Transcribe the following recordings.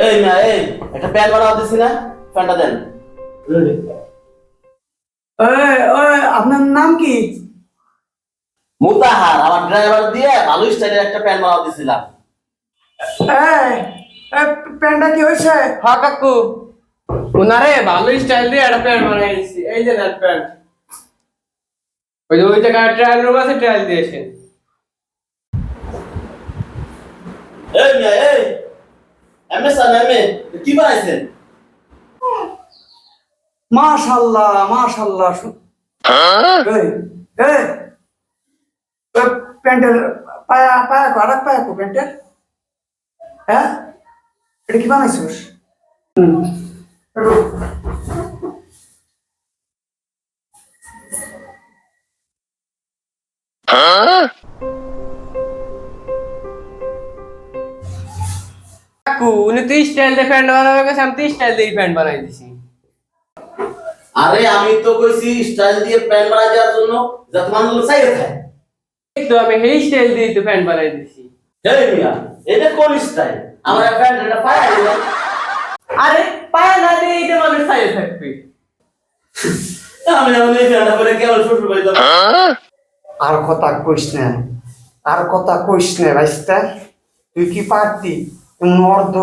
এই না এই একটা প্যান্ট বানাও দিছি না, প্যান্টটা দেন। আপনার নাম কি? মুতাহার, আমার ড্রাইভার দিয়ে ভালো স্টাইলের একটা প্যান্ট বানাও দিছিলাম। প্যান্টটা কি হয়েছে? হ্যাঁ কাকু, ওনারে ভালো স্টাইল দিয়ে একটা প্যান্ট বানাইছি। এই যে নেন প্যান্ট। ওই যে ওই জায়গায় ট্রায়াল রুম আছে, ট্রায়াল দিয়েছেন। এই মিয়া এই এমএ স্যার এমএ কি বানাইছেন? মাশাআল্লাহ মাশাআল্লাহ। এই এই প্যান্টের পায়া পায়া আরেক পায়া কো প্যান্টের? হ্যাঁ, এটা কি বানাইছিস? কাকু উনি তো স্টাইল দিয়ে প্যান্ট বানাবে গেছে, আমি তো স্টাইল দিয়ে প্যান্ট বানাই দিছি। আরে আমি তো কইছি স্টাইল দিয়ে প্যান্ট বানাই দেওয়ার জন্য, যাতে মানুষ চাইয়ে খায়। এই তো আমি এই স্টাইল দিয়ে তো প্যান্ট বানাই দিছি। এই মিয়া এটা কোন স্টাইল? আমার প্যান্ট এটা পায়া দিলেন। আরে পায়া না দিয়ে এইটা মানুষ চাইয়ে থাকবে। আমি আমি এই প্যান্টটা পরে কেমন শ্বশুর বাড়ি যাব? আর কথা কইস না, আর কথা কইস না ভাইস্তা। তুই কি পারতি অর্ধ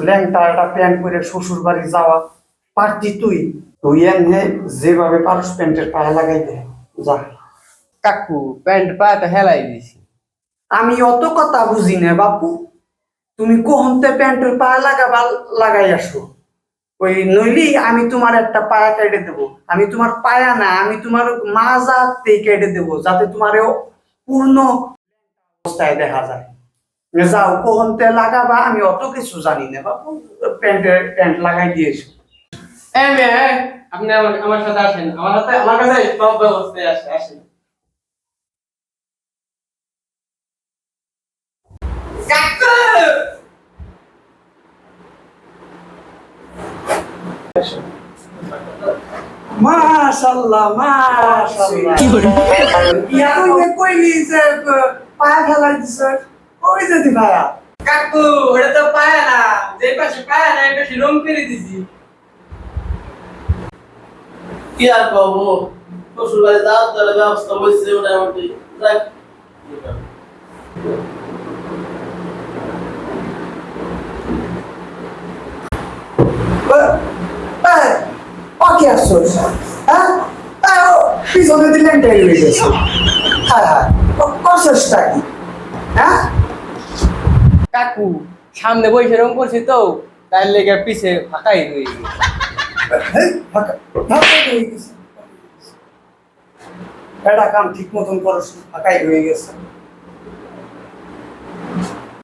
ল্যাংটা একটা প্যান্ট পরে শ্বশুর বাড়ি যাওয়া? পারতি তুই? তুই এনে যেভাবে পারস প্যান্টের পায়ে লাগাই দে যা। কাকু প্যান্ট পায়াটা হেলাই দিছি। আমি অত কথা বুঝি না বাপু। তুমি কোহনতে প্যান্টের পায়ে লাগাই আসো। ওই নইলি আমি তোমার একটা পায়া কেটে দেবো। আমি তোমার পায়া না, আমি তোমার মাজাতেই কেটে দেবো, যাতে তোমার পূর্ণ অবস্থায় দেখা যায়। যাও কোহনতে লাগাবা, আমি অত কিছু জানি না বাপু। প্যান্ট লাগাই দিয়েছো। এই মেয়ে, আপনি আমার সাথে আসেন, আমার কাছে সব ব্যবস্থায় আসেন। কাকু মাশাআল্লাহ মাশাআল্লাহ। তুই কইলি যে পায়া ফেলাই দিছ, ওই যদি ভাইয়া। কাকু ওটা তো পায়া না, যে পাশে পায়া না এই পাশে রং করে দিছি। কি আর করবো, শ্বশুর বাড়ি যাওয়ার তাহলে ব্যবস্থা হয়েছে মোটামুটি। যাক। কি আসছিস? হ্যাঁ, পিছনে দিলেন টেনে গেছে। হ্যাঁ হ্যাঁ, প্রসেসটা কি? হ্যাঁ, কাকু সামনে বসে রং করছি তো, তাই লেগে পিছে ফাঁকাই হয়ে গেছে। এটা কাম ঠিক মতন করস, ফাঁকাই হয়ে গেছে।